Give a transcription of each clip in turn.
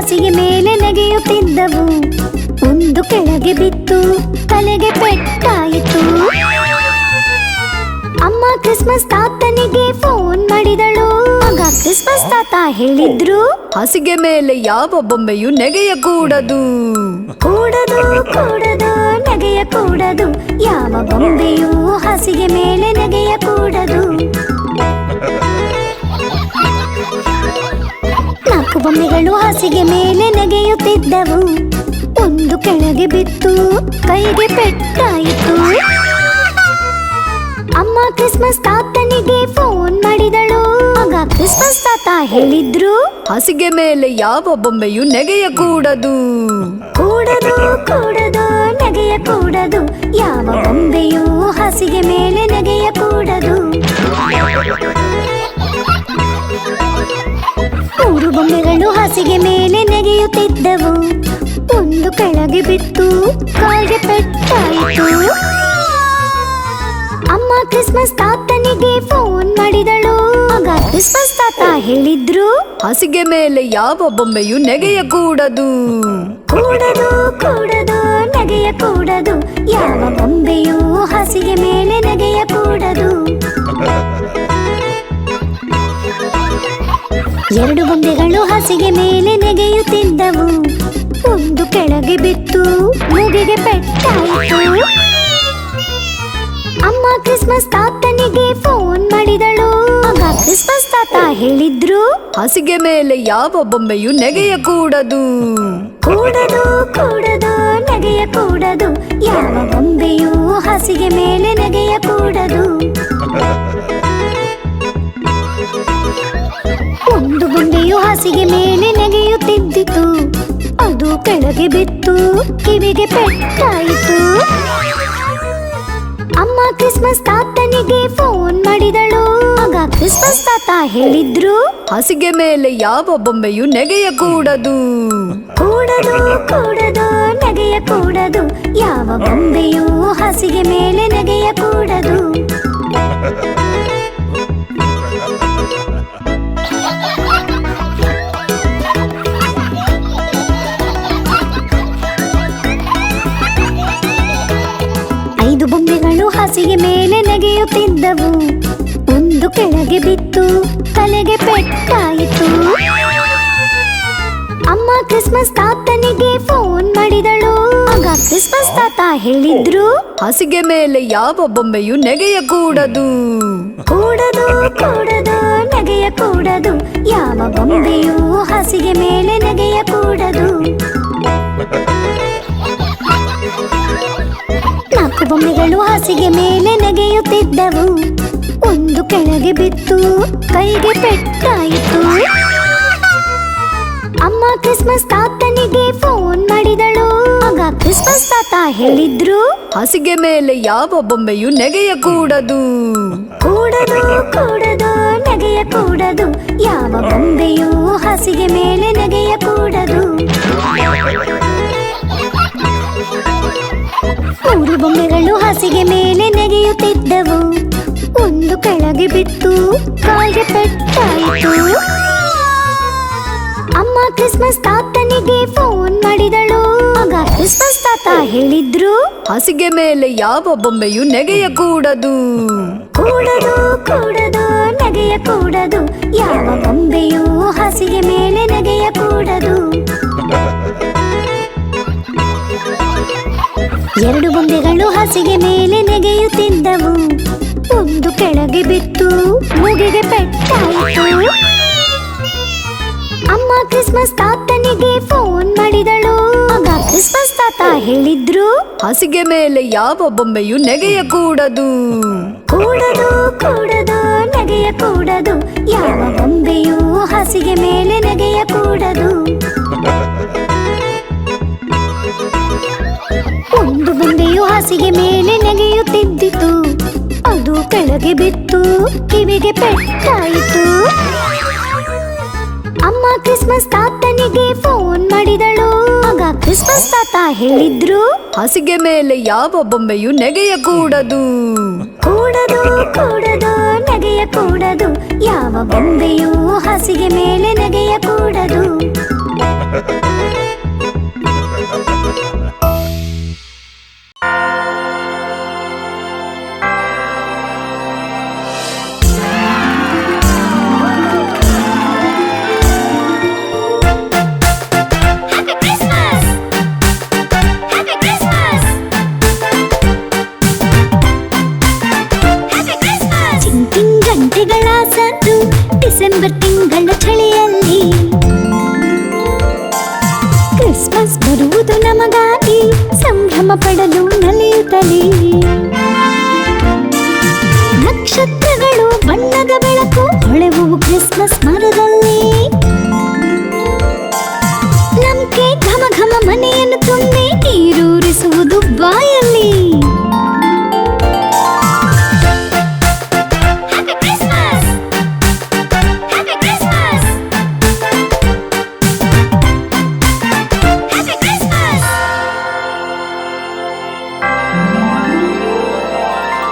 ಹಾಸಿಗೆ ಮೇಲೆ ನೆಗೆಯುತ್ತಿದ್ದವು. ಒಂದು ಕೆಳಗೆ ಬಿತ್ತು, ತಲೆಗೆ ಪೆಟ್ಟಾಯಿತು. ಅಮ್ಮ ಕ್ರಿಸ್ಮಸ್ ತಾತನಿಗೆ ಫೋನ್ ಮಾಡಿದಳು. ಆಗ ಕ್ರಿಸ್ಮಸ್ ತಾತ ಹೇಳಿದ್ರು, ಹಾಸಿಗೆ ಮೇಲೆ ಯಾವ ಬೊಂಬೆಯು ನೆಗೆಯಕೂಡದು. ಕೂಡದು ಕೂಡದು ನೆಗೆಯಕೂಡದು, ಯಾವ ಬೊಂಬೆಯೂ ಹಾಸಿಗೆ ಮೇಲೆ ನೆಗೆಯಕೂಡದು. 4 ಬೊಂಬೆಗಳು ಹಾಸಿಗೆ ಮೇಲೆ ನೆಗೆಯುತ್ತಿದ್ದವು. ಒಂದು ಕೆಳಗೆ ಬಿತ್ತು, ಕೈಗೆ ಪೆಟ್ಟಾಯಿತು. ಅಮ್ಮ ಕ್ರಿಸ್ಮಸ್ ತಾತನಿಗೆ ಫೋನ್ ಮಾಡಿದಳು. ಆಗ ಕ್ರಿಸ್ಮಸ್ ತಾತ ಹೇಳಿದ್ರು, ಹಾಸಿಗೆ ಮೇಲೆ ಯಾವ ಬೊಂಬೆಯು ನೆಗೆಯಕೂಡದು. ಕೂಡದು ಕೂಡದು ನೆಗೆಯಕೂಡದು, ಯಾವ ಬೊಂಬೆಯೂ ಹಾಸಿಗೆ ಮೇಲೆ ನೆಗೆಯಕೂಡದು. 3 ಬೊಂಬೆಗಳು ಹಾಸಿಗೆ ಮೇಲೆ ನೆಗೆಯುತ್ತಿದ್ದವು. ಒಂದು ಕೆಳಗೆ ಬಿತ್ತು, ಕಾಲ್ಗೆ ಪೆಟ್ಟಾಯಿತು. ಅಮ್ಮ ಕ್ರಿಸ್ಮಸ್ ತಾತನಿಗೆ ಫೋನ್ ಮಾಡಿದಳು. ಆಗ ಕ್ರಿಸ್ಮಸ್ ತಾತ ಹೇಳಿದ್ರು, ಹಾಸಿಗೆ ಮೇಲೆ ಯಾವ ಬೊಂಬೆಯು ನೆಗೆಯಕೂಡದು. ಕೂಡದು ಕೂಡದು ನೆಗೆಯಕೂಡದು, ಯಾವ ಬೊಂಬೆಯೂ ಹಾಸಿಗೆ ಮೇಲೆ ನೆಗೆಯಕೂಡದು. 2 ಬೊಂಬೆಗಳು ಹಾಸಿಗೆ ಮೇಲೆ ನೆಗೆಯುತ್ತಿದ್ದವು. ಒಂದು ಕೆಳಗೆ ಬಿತ್ತು, ಮೂಗಿಗೆ ಪೆಟ್ಟಾಯಿತು. ಅಮ್ಮ ಕ್ರಿಸ್ಮಸ್ ತಾತನಿಗೆ ಫೋನ್ ಮಾಡಿದಳು. ಆಗ ಕ್ರಿಸ್ಮಸ್ ತಾತ ಹೇಳಿದ್ರು, ಹಾಸಿಗೆ ಮೇಲೆ ಯಾವ ಬೊಂಬೆಯು ನೆಗೆಯಕೂಡದು. ಕೂಡದು ಕೂಡದು ನೆಗೆಯಕೂಡದು, ಯಾವ ಬೊಂಬೆಯೂ ಹಾಸಿಗೆ ಮೇಲೆ ನೆಗೆಯಕೂಡದು. 1 ಬೊಂಬೆಯು ಹಾಸಿಗೆ ಮೇಲೆ ನೆಗೆಯುತ್ತಿದ್ದಿತು. ಅದು ಕೆಳಗೆ ಬಿತ್ತು, ಕಿವಿಗೆ ಪೆಟ್ಟಾಯಿತು. ಅಮ್ಮ ಕ್ರಿಸ್ಮಸ್ ತಾತನಿಗೆ ಫೋನ್ ಮಾಡಿದಳು. ಆಗ ಕ್ರಿಸ್ಮಸ್ ತಾತ ಹೇಳಿದ್ರು, ಹಾಸಿಗೆ ಮೇಲೆ ಯಾವ ಬೊಂಬೆಯು ನೆಗೆಯಕೂಡದು. ಕೂಡದು ಕೂಡದು ನೆಗೆಯಕೂಡದು, ಯಾವ ಬೊಂಬೆಯೂ ಹಾಸಿಗೆ ಮೇಲೆ ನೆಗೆಯಕೂಡದು. 5 ಬೊಂಬೆಗಳು ಹಾಸಿಗೆ ಮೇಲೆ ನೆಗೆಯುತ್ತಿದ್ದವು. ಒಂದು ಕೆಳಗೆ ಬಿತ್ತು, ತಲೆಗೆ ಪೆಟ್ಟಾಯಿತು. ಅಮ್ಮ ಕ್ರಿಸ್ಮಸ್ ತಾತನಿಗೆ ಫೋನ್ ಮಾಡಿದಳು. ಆಗ ಕ್ರಿಸ್ಮಸ್ ತಾತ ಹೇಳಿದ್ರು, ಹಾಸಿಗೆ ಮೇಲೆ ಯಾವ ಬೊಂಬೆಯು ನೆಗೆಯಕೂಡದು. ಕೂಡದು ಕೂಡದು ನೆಗೆಯಕೂಡದು, ಯಾವ ಬೊಂಬೆಯೂ ಹಾಸಿಗೆ ಮೇಲೆ ನೆಗೆಯಕೂಡದು. 4 ಬೊಂಬೆಗಳು ಹಾಸಿಗೆ ಮೇಲೆ ನೆಗೆಯುತ್ತಿದ್ದವು. ಒಂದು ಕೆಳಗೆ ಬಿತ್ತು, ಕೈಗೆ ಪೆಟ್ಟಾಯಿತು. ಅಮ್ಮ ಕ್ರಿಸ್ಮಸ್ ತಾತನಿಗೆ ಫೋನ್ ಮಾಡಿದಳು. ಆಗ ಕ್ರಿಸ್ಮಸ್ ತಾತ ಹೇಳಿದ್ರು, ಹಾಸಿಗೆ ಮೇಲೆ ಯಾವ ಬೊಂಬೆಯು ನೆಗೆಯಕೂಡದು. ಕೂಡದು ಕೂಡದು ನೆಗೆಯಕೂಡದು, ಯಾವ ಬೊಂಬೆಯೂ ಹಾಸಿಗೆ ಮೇಲೆ ನೆಗೆಯಕೂಡದು. 3 ಬೊಂಬೆಗಳು ಹಾಸಿಗೆ ಮೇಲೆ ನೆಗೆಯುತ್ತಿದ್ದವು. ಒಂದು ಕೆಳಗೆ ಬಿತ್ತು, ಕಾಲ್ಗೆ ಪೆಟ್ಟಾಯಿತು. ಅಮ್ಮ ಕ್ರಿಸ್ಮಸ್ ತಾತನಿಗೆ ಫೋನ್ ಮಾಡಿದಳು. ಆಗ ಕ್ರಿಸ್ಮಸ್ ತಾತ ಹೇಳಿದ್ರು, ಹಾಸಿಗೆ ಮೇಲೆ ಯಾವ ಬೊಂಬೆಯು ನೆಗೆಯಕೂಡದು. ಕೂಡದು ಕೂಡದು ನೆಗೆಯಕೂಡದು, ಯಾವ ಬೊಂಬೆಯೂ ಹಾಸಿಗೆ ಮೇಲೆ ನೆಗೆಯಕೂಡದು. 2 ಬೊಂಬೆಗಳು ಹಾಸಿಗೆ ಮೇಲೆ ನೆಗೆಯುತ್ತಿದ್ದವು. ಒಂದು ಕೆಳಗೆ ಬಿತ್ತು, ಮೂಗಿಗೆ ಪೆಟ್ಟಾಯಿತು. ಅಮ್ಮ ಕ್ರಿಸ್ಮಸ್ ತಾತನಿಗೆ ಫೋನ್ ಮಾಡಿದಳು. ಆಗ ಕ್ರಿಸ್ಮಸ್ ತಾತ ಹೇಳಿದ್ರು, ಹಾಸಿಗೆ ಮೇಲೆ ಯಾವ ಬೊಂಬೆಯು ನೆಗೆಯಕೂಡದು. ಕೂಡದು ಕೂಡದು ನೆಗೆಯಕೂಡದು, ಯಾವ ಬೊಂಬೆಯೂ ಹಾಸಿಗೆ ಮೇಲೆ ನೆಗೆಯಕೂಡದು. 1 ಬೊಂಬೆಯು ಹಾಸಿಗೆ ಮೇಲೆ ನೆಗೆಯುತ್ತಿದ್ದಿತು. ಅದು ಕೆಳಗೆ ಬಿತ್ತು, ಕಿವಿಗೆ ಪೆಟ್ಟಾಯಿತು. ಅಮ್ಮ ಕ್ರಿಸ್ಮಸ್ ತಾತನಿಗೆ ಫೋನ್ ಮಾಡಿದಳು. ಆಗ ಕ್ರಿಸ್ಮಸ್ ತಾತ ಹೇಳಿದ್ರು, ಹಾಸಿಗೆ ಮೇಲೆ ಯಾವ ಬೊಂಬೆಯು ನೆಗೆಯಕೂಡದು. ಕೂಡದು ಕೂಡದು ನೆಗೆಯಕೂಡದು, ಯಾವ ಬೊಂಬೆಯೂ ಹಾಸಿಗೆ ಮೇಲೆ ನೆಗೆಯಕೂಡದು. ಕ್ರಿಸ್ಮಸ್ ಬರುವುದು ನಮಗಾಗಿ ಸಂಭ್ರಮ ಪಡಲು ನಲಿಯುತ್ತಲೇ ನಕ್ಷತ್ರಗಳು ಬಣ್ಣದ ಬೆಳಕು ಹೊಳೆವುವು ಕ್ರಿಸ್ಮಸ್ ಮರದಲ್ಲಿ ನಂಬಿಕೆ ಘಮ ಘಮ ಮನೆಯನ್ನು ತುಂಬಿ ನೀರೂರಿಸುವುದು ಬಾಯಲ್ಲಿ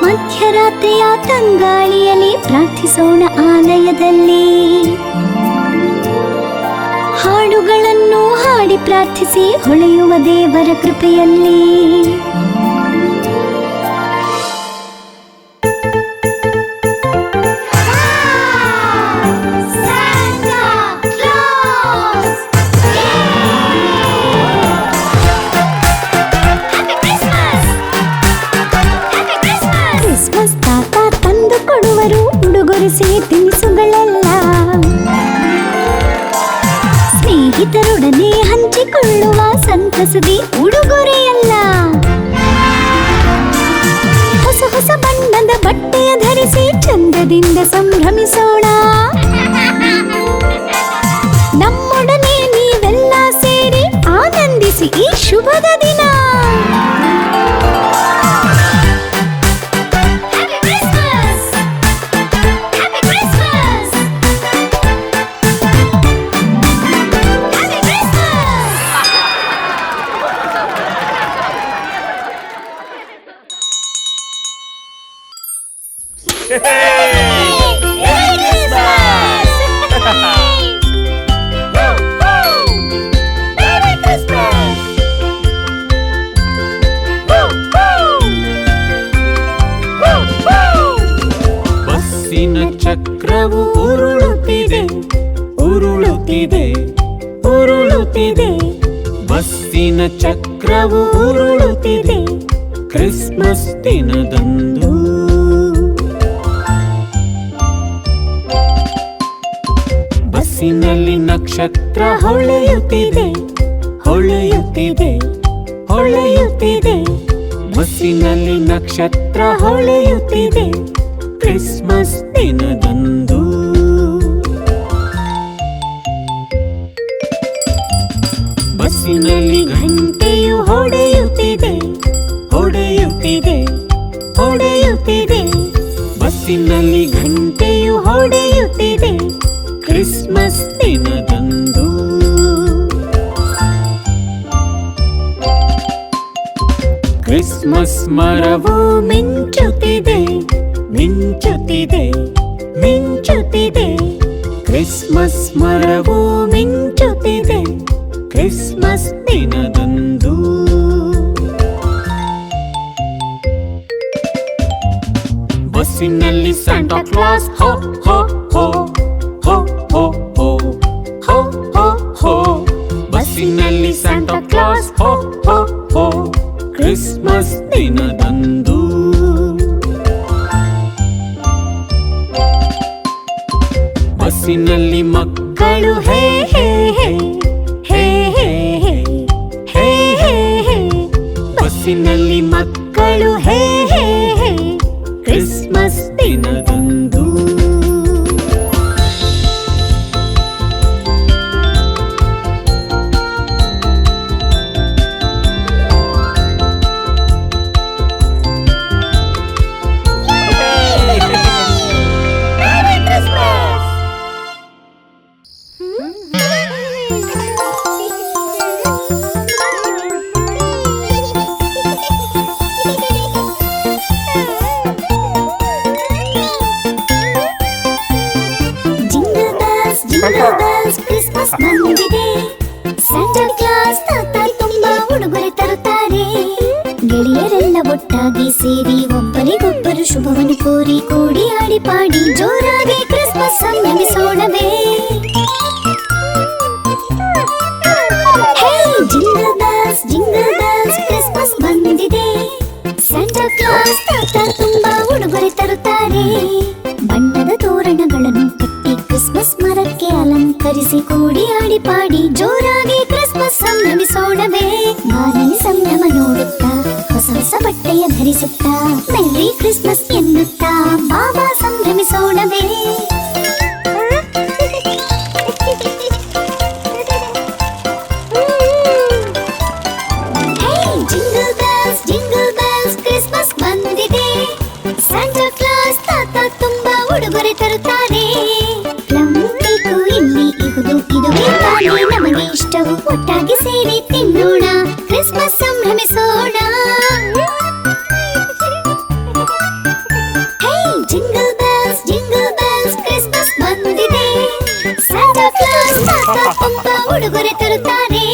ಮಧ್ಯರಾತ್ರಿಯ ತಂಗಾಳಿಯಲ್ಲಿ ಪ್ರಾರ್ಥಿಸೋಣ ಆಲಯದಲ್ಲಿ ಹಾಡುಗಳನ್ನು ಹಾಡಿ ಪ್ರಾರ್ಥಿಸಿ ಹೊಳೆಯುವ ದೇವರ ಕೃಪೆಯಲ್ಲಿ ಕ್ರಿಸ್ಮಸ್ ತಾತ ತಂದು ಕೊಡುವರು ಉಡುಗೊರೆ ಸಿಹಿ ತಿನಿಸುಗಳೆಲ್ಲ ಸ್ನೇಹಿತರೊಡನೆ ಹಂಚಿಕೊಳ್ಳುವ ಸಂತಸದಿ ಉಡುಗೊರೆಯಲ್ಲ ಹೊಸ ಹೊಸ ಬಣ್ಣದ ಬಟ್ಟೆಯ ಧರಿಸಿ ಚಂದದಿಂದ ಸಂಭ್ರಮಿಸೋಣ ನಮ್ಮೊಡನೆ ನೀವೆಲ್ಲ ಸೇರಿ ಆನಂದಿಸಿ ಈ ಶುಭದ ದಿನ ಬಸ್ಸಿನ ಚಕ್ರವು ಉರುಳುತ್ತಿದೆ ಉರುಳುತ್ತಿದೆ ಉರುಳುತ್ತಿದೆ ಬಸ್ಸಿನ ಚಕ್ರವು ಉರುಳುತ್ತಿದೆ ಕ್ರಿಸ್ಮಸ್ ದಿನದಂದು ಬಸ್ಸಿನಲ್ಲಿ ನಕ್ಷತ್ರ ಹೊಳೆಯುತ್ತಿದೆ ಹೊಳೆಯುತ್ತಿದೆ ಹೊಳೆಯುತ್ತಿದೆ ಬಸ್ಸಿನಲ್ಲಿ ನಕ್ಷತ್ರ ಹೊಳೆಯುತ್ತಿದೆ ಕ್ರಿಸ್ಮಸ್ ದಿನದಂದು ಬಸ್ಸಿನಲ್ಲಿ ಗಂಟೆಯು ಹೊಡೆಯುತ್ತಿದೆ ಹೊಡೆಯುತ್ತಿದೆ ಹೊಡೆಯುತ್ತಿದೆ ಬಸ್ಸಿನಲ್ಲಿ ಗಂಟೆಯು ಹೊಡೆಯುತ್ತಿದೆ ಕ್ರಿಸ್ಮಸ್ ದಿನದಂದು ಕ್ರಿಸ್ಮಸ್ ಮರವು ಮಿಂಚುತ್ತಿದೆ ಮಿಂಚುತ್ತಿದೆ ಮಿಂಚುತ್ತಿದೆ ಕ್ರಿಸ್ಮಸ್ ಮರವು ಮಿಂಚುತ್ತಿದೆ ಕ್ರಿಸ್ಮಸ್ ದಿನದಂದು ಬಸ್ಸಿನಲ್ಲಿ ಸಾಂಟಾ ಕ್ಲಾಸ್ ಹೋ ಹೋ ಹೋ ಹೋ ಹೋ ಹೋ ಹೋ ಹೋ ಹೋ ಬಸ್ಸಿನಲ್ಲಿ ಸಾಂಟಾ ಕ್ಲಾಸ್ ಹೋ ಹೋ ಹೋ ಕ್ರಿಸ್ಮಸ್ ದಿನದಂದು ಬಸ್ಸಿನಲ್ಲಿ ಮಕ್ಕಳು ಹೇ ಹೇ ಹೇ ಹೇ ಹೇ ಹೇ ಹೇ ಹೇ ಬಸ್ಸಿನಲ್ಲಿ ಮಕ್ಕಳು ಹೇ ಹೇ ಹೇ ಕ್ರಿಸ್ಮಸ್ ದಿನದಂದು ಕ್ರಿಸ್ಮಸ್ ಬಂದಿದೆ ಸ್ಯಾಂಟಾ ಕ್ಲಾಸ್ ತಾತ ತುಂಬಾ ಉಡುಗೊರೆ ತರುತ್ತಾರೆ ಗೆಳೆಯರೆಲ್ಲ ಒಟ್ಟಾಗಿ ಸೇರಿ ಒಬ್ಬರಿಗೊಬ್ಬರು ಶುಭವನ್ನು ಕೋರಿ ಕೂಡಿ ಆಡಿ ಪಾಡಿ ಜೋರಾಗಿ ಕ್ರಿಸ್ಮಸ್ ಸಂಭ್ರಮಿಸೋಣವೇ ಹೇ ಜಿಂಗಲ್ ಬೆಲ್ಸ್ ಕ್ರಿಸ್ಮಸ್ ಬಂದಿದೆ ಸ್ಯಾಂಟಾ ಕ್ಲಾಸ್ ತಾತ ತುಂಬಾ ಉಡುಗೊರೆ ತರುತ್ತಾರೆ ಬಣ್ಣದ ತೋರಣಗಳನ್ನು ಕಟ್ಟಿ ಕ್ರಿಸ್ಮಸ್ ಮರಕ್ಕೆ ಅಲಂಕರಿಸಿ ಕೂಡಿ ಆಡಿ ಪಾಡಿ ಜೋರಾಗಿ ಕ್ರಿಸ್ಮಸ್ ಸಂಭ್ರಮಿಸೋಣ ಮೆರಿ ಕ್ರಿಸ್ಮಸ್ ಎನ್ನುತ್ತಾ ಬಾಬಾ ಸಂಭ್ರಮಿಸೋಣವೇ. ಜಿಂಗಲ್ ಬೆಲ್ಸ್ ಕ್ರಿಸ್ಮಸ್ ಬಂದಿದೆ. ಸ್ಯಾಂಟಾ ಕ್ಲಾಸ್ ತಾತ ತುಂಬಾ ಉಡುಗೊರೆ ತರುತ್ತಾರೆ. ಪ್ಲಮ್ ಕೇಕು ಇಲ್ಲಿ ಇಹುದು, ಇದುವೇ ತಾನೇ ನಮಗೆ ಇಷ್ಟವು. ಒಟ್ಟಾಗಿ ಸೇರಿ ತಿನ್ನೋಣ, ಕ್ರಿಸ್ಮಸ್ ಸಂಭ್ರಮಿಸೋಣ. ಜಿಂಗಲ್ ಬೆಲ್ಸ್ ಕ್ರಿಸ್ಮಸ್ ಬಂದಿದೆ. ಸ್ಯಾಂಟಾ ಕ್ಲಾಸ್ ತಾತ ತುಂಬಾ ಉಡುಗೊರೆ ತರುತ್ತಾರೆ.